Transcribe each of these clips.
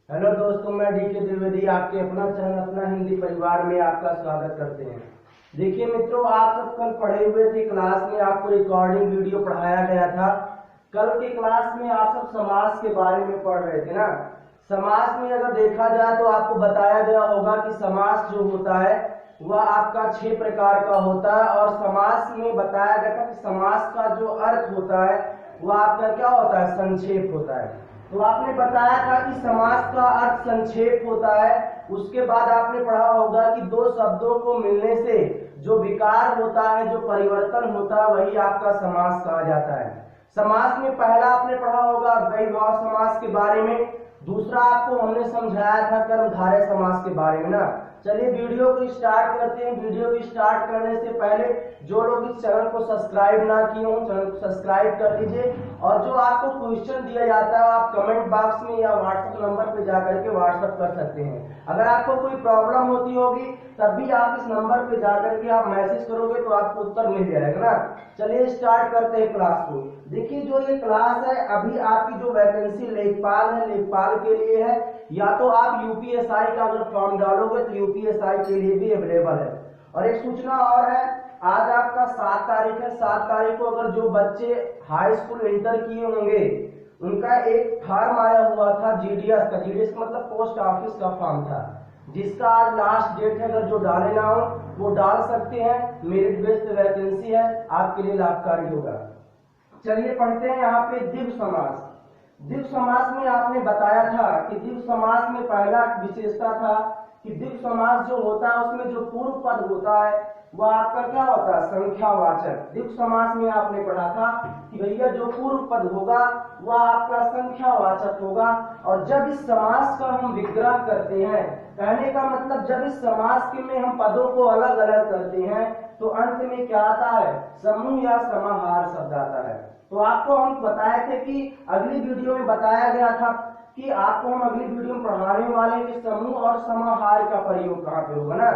Hello दोस्तों, मैं DK Dwivedi आपके अपना चैनल अपना हिंदी परिवार में आपका स्वागत करते हैं। देखिए मित्रों, आप सब कल पढ़े हुए थे, क्लास में आपको रिकॉर्डिंग वीडियो पढ़ाया गया था। कल के क्लास में आप सब समास के बारे में पढ़ रहे थे ना। समास में अगर देखा जाए तो आपको बताया गया होगा कि समास जो होता है वह आपका 6 प्रकार का होता है, और समास में बताया गया था कि समास का जो अर्थ होता है वह आपका क्या होता है, संक्षेप होता है। तो आपने बताया था कि समास का अर्थ संक्षेप होता है। उसके बाद आपने पढ़ा होगा कि दो शब्दों को मिलने से जो विकार होता है, जो परिवर्तन होता है, वही आपका समास कहा जाता है। समास में पहला आपने पढ़ा होगा द्वैभाव समास के बारे में, दूसरा आपको हमने समझाया था कर्मधारय समास के बारे में ना। चलिए वीडियो को स्टार्ट करते हैं। वीडियो को स्टार्ट करने से पहले जो लोग इस चैनल को सब्सक्राइब ना किए हो, चैनल को सब्सक्राइब कर दीजिए, और जो आपको क्वेश्चन दिया जाता है आप कमेंट बॉक्स में या व्हाट्सएप नंबर पे जाकर के व्हाट्सएप कर सकते हैं। अगर आपको कोई प्रॉब्लम होती होगी तब भी आप इस नंबर पे जाकर के आप मैसेज करोगे तो आपको उत्तर मिल जाएगा ना। चलिए स्टार्ट करते हैं क्लास को। देखिए, जो ये क्लास है अभी आपकी जो वैकेंसी लेखपाल है, लेखपाल के लिए है, या तो आप यूपीएसआई का अगर फॉर्म डालोगे तो यूपीएसआई के लिए भी अवेलेबल है। और एक सूचना और है, आज आपका 7 तारीख है। 7 तारीख को अगर जो बच्चे हाई स्कूल इंटर किए होंगे उनका एक फॉर्म आया हुआ था जीडीएस का। जीडीएस मतलब पोस्ट ऑफिस का फॉर्म था, जिसका आज लास्ट डेट है। अगर जो डाले ना हो वो डाल सकते हैं। मेरिट बेस्ड वैकेंसी है, आपके लिए लाभकारी होगा। चलिए पढ़ते हैं यहाँ पे द्विगु समास। द्विगु समास में आपने बताया था कि द्विगु समास में पहला विशेषता था कि द्विगु समास जो होता है उसमें जो पूर्व पद होता है वह आपका क्या होता है, संख्यावाचक। द्विगु समास में आपने पढ़ा था कि भैया जो पूर्व पद होगा वह आपका संख्यावाचक होगा। और जब इस समास का हम विग्रह करते हैं, कहने का मतलब जब इस समास के में हम पदों को अलग अलग करते हैं तो अंत में क्या आता है, समूह या समाहार शब्द आता है। तो आपको हम बताए थे कि अगली वीडियो में बताया गया था कि आपको हम अगली वीडियो में पढ़ाने वाले हैं कि समूह और समाहार का प्रयोग कहाँ पे होगा ना।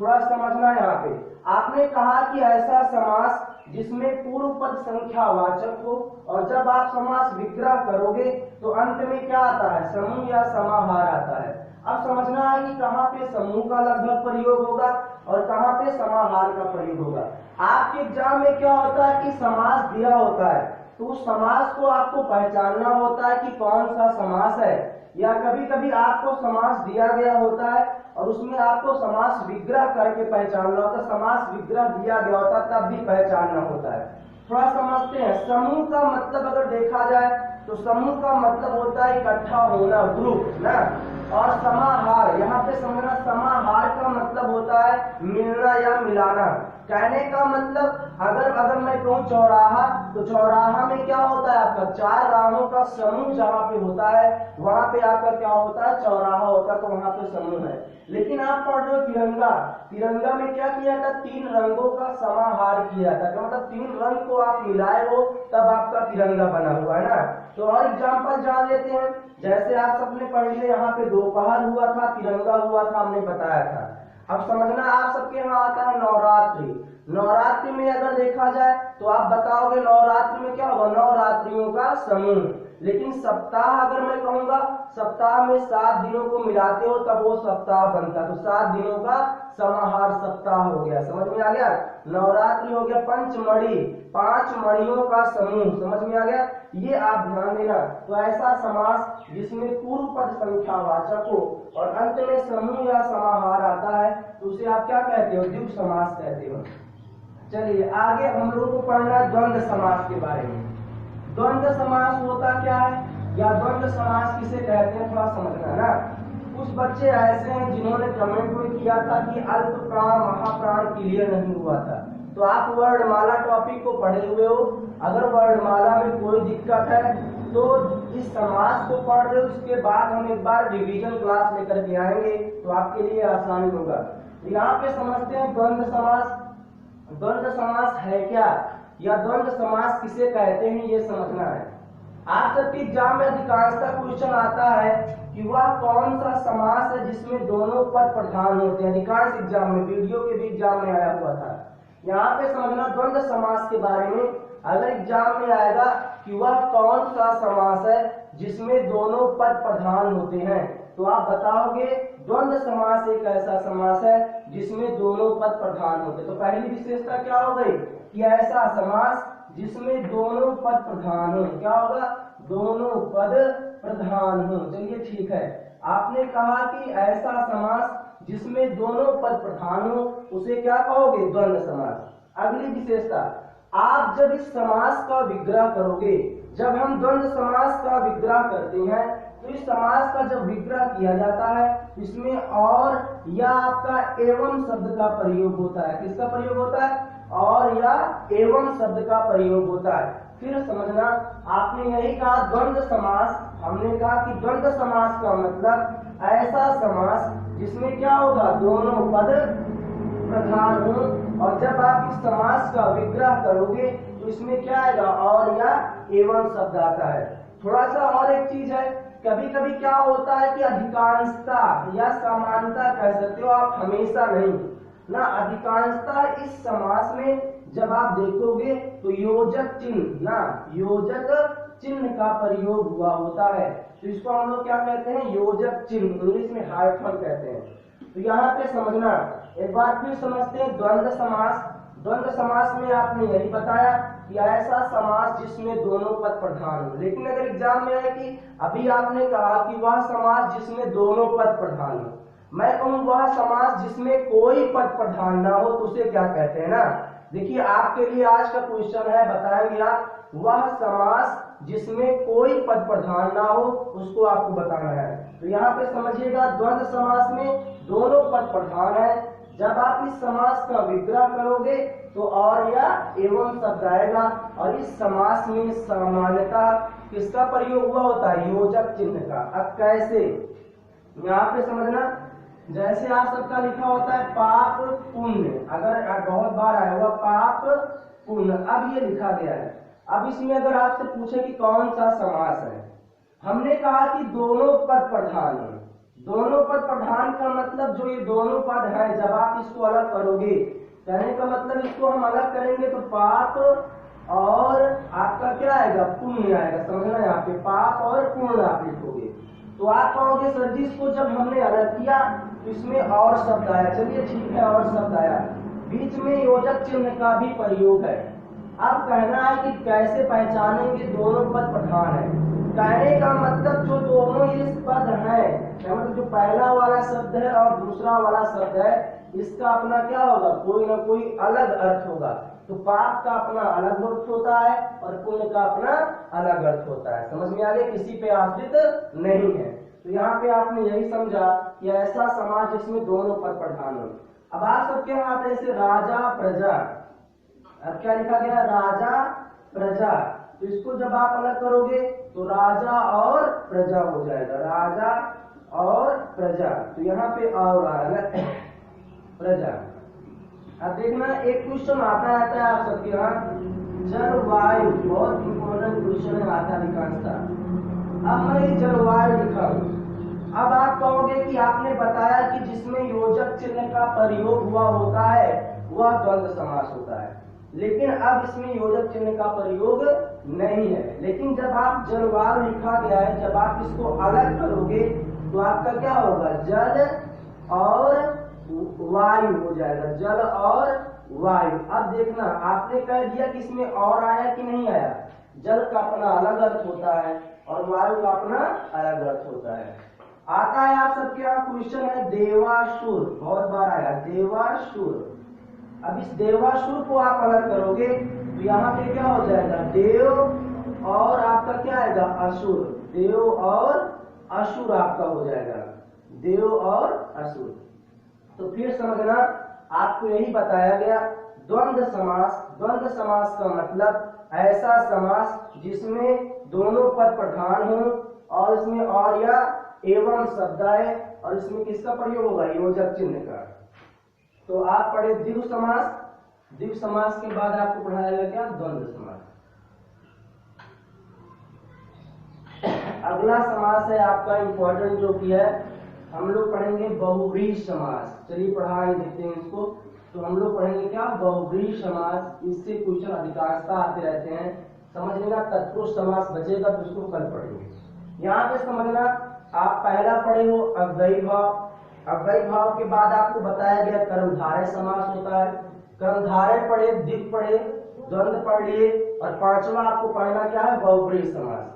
थोड़ा समझना यहाँ पे। आपने कहा कि ऐसा समास जिसमें पूर्व पद संख्यावाचक हो, और जब आप समास विग्रह करोगे तो अंत में क्या आता है, समूह या समाहार आता है। अब समझना है कि कहाँ पे समूह का लगभग प्रयोग होगा और कहाँ पे समाहार का प्रयोग होगा। आपके एग्जाम में क्या होता है कि समास दिया होता है तो उस समास को आपको पहचानना होता है कि कौन सा समास है, या कभी कभी आपको समास दिया गया होता है और उसमें आपको समास विग्रह करके पहचानना होता है। समास विग्रह दिया गया होता है तब भी पहचानना होता है। थोड़ा समझते हैं। समूह का मतलब अगर देखा जाए तो समूह का मतलब होता है इकट्ठा होना, ग्रुप ना। और समाहार, यहाँ पे समझना, समाहार का मतलब होता है मिलना या मिलाना। कहने का मतलब अगर मैं कहूँ चौराहा, तो चौराहा में क्या होता है आपका, 4 राहों का समूह जहाँ पे होता है वहां पे आपका क्या होता है, चौराहा होता है, तो वहां पे समूह है। लेकिन आप पढ़ रहे हो तिरंगा, तिरंगा में क्या किया था, 3 रंगों का समाहार किया था। तो मतलब 3 रंग को आप मिलाए हो तब आपका तिरंगा बना हुआ है ना। तो और एग्जाम्पल जान लेते हैं। जैसे आप सबने पढ़ लिया, यहाँ पे दोपहर हुआ था, तिरंगा हुआ था, हमने बताया था। अब समझना, आप सबके यहाँ आता है नवरात्रि। नवरात्रि में अगर देखा जाए तो आप बताओगे नवरात्रि में क्या होगा, नवरात्रियों का समूह। लेकिन सप्ताह अगर मैं कहूंगा, सप्ताह में 7 दिनों को मिलाते हो तब वो सप्ताह बनता, तो 7 दिनों का समाहार सप्ताह हो गया। समझ में आ गया। नवरात्रि हो गया पंचमढ़ी, 5 मणियों का समूह। समझ में आ गया, ये आप ध्यान देना। तो ऐसा समास जिसमें पूर्व पद संख्यावाचक हो और अंत में समूह या समाहार आता है तो उसे आप क्या कहते हो, द्विगु समास कहते हो। चलिए आगे हम लोगों को पढ़ना है द्वंद्व समास के बारे में। द्वंद्व समास होता क्या है, या द्वंद्व समास किसे कहते हैं, थोड़ा समझना ना। कुछ बच्चे ऐसे हैं जिन्होंने कमेंट में किया था कि अल्प प्राण महाप्राण क्लियर नहीं हुआ था। तो आप वर्णमाला टॉपिक को पढ़े हुए हो, अगर वर्णमाला में कोई दिक्कत है तो इस समास को पढ़ रहे हो, उसके बाद हम एक बार रिवीजन क्लास लेकर के आएंगे तो आपके लिए आसानी होगा। यहाँ पे समझते हैं द्वंद्व समास। द्वंद्व समास है क्या, या द्वंद्व समास किसे कहते हैं, ये समझना है। आप सबके एग्जाम में अधिकांशतः क्वेश्चन आता है कि वह कौन सा समास है जिसमें दोनों पद प्रधान होते हैं। अधिकांश एग्जाम में, वीडियो के भी एग्जाम में आया हुआ था। यहाँ पे समझना द्वंद्व समास के बारे में। अगर एग्जाम में आएगा कि वह कौन सा समास है जिसमें दोनों पद प्रधान होते हैं। तो आप बताओगे द्वंद्व समास एक ऐसा समास है जिसमें दोनों पद प्रधान होते हैं। तो पहली विशेषता क्या हो गई कि ऐसा समास जिसमें दोनों पद प्रधान हो। क्या होगा? दोनों पद प्रधान हो। चलिए ठीक है, आपने कहा कि ऐसा समास जिसमें दोनों पद प्रधान हो उसे क्या कहोगे? द्वंद्व समास। अगली विशेषता, आप जब इस समास का विग्रह करोगे, जब हम द्वंद्व समास का विग्रह करते हैं तो इस समास का जब विग्रह किया जाता है इसमें और या आपका एवं शब्द का प्रयोग होता है। किसका प्रयोग होता है? और या एवं शब्द का प्रयोग होता है। फिर समझना, आपने यही कहा द्वंद्व समास, हमने कहा कि द्वंद्व समास का मतलब ऐसा समास जिसमें क्या होगा? दोनों पद प्रधान हो। और जब आप इस समास का विग्रह करोगे तो इसमें क्या आएगा? और या एवं शब्द आता है। थोड़ा सा और एक चीज है, कभी कभी क्या होता है कि अधिकांशता या समानता कह सकते हो आप, हमेशा नहीं ना। अधिकांशता इस समास में जब आप देखोगे तो योजक चिन्ह ना, योजक चिन्ह का प्रयोग हुआ होता है। तो इसको हम लोग क्या कहते हैं? योजक चिन्ह, इंग्लिश में हाइफन कहते हैं। तो यहाँ पे समझना, एक बार फिर समझते हैं द्वंद्व समास। द्वंद्व समास में आपने यही बताया कि ऐसा समास जिसमें दोनों पद प्रधान हो। लेकिन अगर एग्जाम में है कि अभी आपने कहा कि वह समास जिसमें दोनों पद प्रधान हो, मैं कहूँ वह समास जिसमें कोई पद प्रधान ना हो तो उसे क्या कहते हैं ना। देखिए आपके लिए आज का क्वेश्चन है, बताएंगे आप वह समास जिसमें कोई पद प्रधान ना हो उसको आपको बताना है। तो यहाँ पे समझिएगा, द्वंद्व समास में दोनों पद प्रधान है। जब आप इस समास का विग्रह करोगे तो और या एवं शब्द आएगा। और इस समास में सामान्यता किसका प्रयोग हुआ होता है? योजक चिन्ह का। अब कैसे? यहाँ पे समझना, जैसे आप सबका लिखा होता है पाप पुण्य, अगर बहुत बार आया हुआ पाप पुण्य, अब ये लिखा गया है। अब इसमें अगर आपसे पूछे कि कौन सा समास है, हमने कहा कि दोनों पद प्रधान है। दोनों पद प्रधान का मतलब जो ये दोनों पद है, जब आप इसको अलग करोगे, कहने का मतलब इसको हम अलग करेंगे तो पाप और आपका क्या आएगा? पुण्य आएगा। समझना, यहाँ पे पाप और पुण्य आप लिखोगे तो आप कहोगे सर जी इसको जब हमने अलग किया तो इसमें और शब्द आया। चलिए ठीक है, और शब्द आया, बीच में योजक चिन्ह का भी प्रयोग है। अब कहना है कि कैसे पहचानेंगे दोनों पद प्रधान है। कहने का मतलब जो दोनों ये पद है, मतलब जो पहला वाला शब्द है और दूसरा वाला शब्द है, इसका अपना क्या होगा? कोई ना कोई अलग अर्थ होगा। तो पाप का अपना अलग अर्थ होता है और पुण्य का अपना अलग अर्थ होता है। समझ में आ गया? किसी पे आश्रित नहीं है। तो यहाँ पे आपने यही समझा कि ऐसा समाज जिसमें दोनों पद प्रधान हो। अब आप सबके हाथ ऐसे राजा प्रजा, अब क्या लिखा गया? राजा प्रजा। तो इसको जब आप अलग करोगे तो राजा और प्रजा हो जाएगा, राजा और प्रजा। तो यहाँ पे और आ रहा है प्रजा। अब देखना, एक क्वेश्चन आता रहता है आप सबके यहाँ, जलवायु, बहुत इंपॉर्टेंट क्वेश्चन है, आता अधिकांशता। अब मैं जलवायु लिखा हूँ। अब आप कहोगे कि आपने बताया कि जिसमें योजक चिन्ह का प्रयोग हुआ होता है वह द्वंद्व समास होता है, लेकिन अब इसमें योजक चिन्ह का प्रयोग नहीं है। लेकिन जब आप जलवायु लिखा गया है, जब आप इसको अलग करोगे तो आपका क्या होगा? जल और वायु हो जाएगा, जल और वायु। अब देखना, आपने कह दिया कि इसमें और आया कि नहीं आया। जल का अपना अलग अर्थ होता है और वायु का अपना अलग अर्थ होता है। आता है आप सबके यहाँ क्वेश्चन है देवासुर, बहुत बार आया देवासुर। अब इस देवासुर को आप अलग करोगे तो यहाँ पे क्या हो जाएगा? देव और आपका क्या आएगा? असुर। देव और असुर आपका हो जाएगा, देव और असुर। तो फिर समझना, आपको यही बताया गया द्वंद्व समास। द्वंद्व समास का मतलब ऐसा समास जिसमें दोनों पद प्रधान हो और इसमें और या एवं शब्द आए और इसमें किसका प्रयोग होगा? योजक चिन्ह का। तो आप पढ़े द्विगु समास। द्विगु समास के बाद आपको पढ़ाया गया क्या? द्वंद्व समास। अगला समास है आपका इंपॉर्टेंट जो कि है, हम लोग पढ़ेंगे बहुव्रीहि समास। चलिए पढ़ा ही देते हैं इसको। तो हम लोग पढ़ेंगे क्या? बहुव्रीहि समास। इससे क्वेश्चन अधिकांशता आते रहते हैं समझ लेना, तत्पुरुष समास बचेगा तो उसको कल पढ़ेंगे। यहाँ पे समझना, आप पहला पढ़े हो अव्ययी भाव। अव्ययी भाव के बाद आपको बताया गया कर्मधारय समास होता है। कर्मधारय पढ़े, द्विग पढ़े, द्वंद्व पढ़ लिए, और पांचवा आपको पढ़ना क्या है, बहुब्रीहि समास।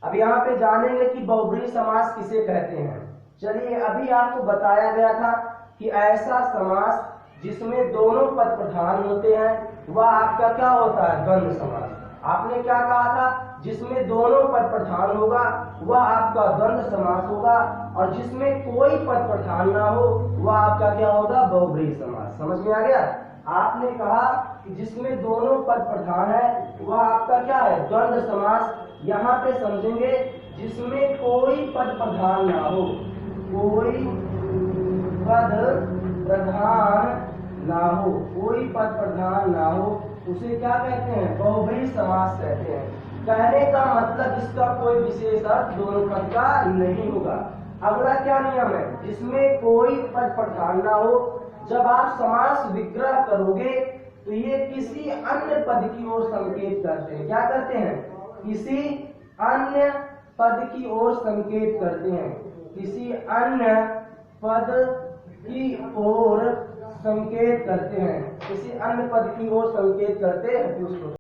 अब यहाँ पे जानेंगे कि बहुब्रीहि समास किसे कहते हैं। चलिए, अभी आपको बताया गया था कि ऐसा समास जिसमें दोनों पद प्रधान होते हैं वह आपका क्या होता है, द्वंद्व समास। आपने क्या कहा था, जिसमें दोनों पद प्रधान होगा वह आपका द्वंद्व समास होगा, और जिसमें कोई पद प्रधान ना हो वह आपका क्या होगा, बहुब्रीहि समास। समझ में आ गया। आपने कहा कि जिसमें दोनों पद प्रधान है वह आपका क्या है, द्वंद्व समास। यहाँ पे समझेंगे जिसमें कोई पद प्रधान ना हो, कोई पद प्रधान ना हो, कोई पद प्रधान ना हो, उसे क्या कहते हैं, बहुब्रीहि समास कहते हैं। कहने का मतलब इसका कोई विशेष अर्थ दोनों पद का नहीं होगा। अगला क्या नियम है, जिसमें कोई पद प्रधान ना हो, जब आप समास विग्रह करोगे तो ये किसी अन्य पद की ओर संकेत करते हैं। क्या करते हैं, किसी अन्य पद की ओर संकेत करते हैं, किसी अन्य पद की ओर संकेत करते हैं, किसी अन्य पद की ओर संकेत करते हैं।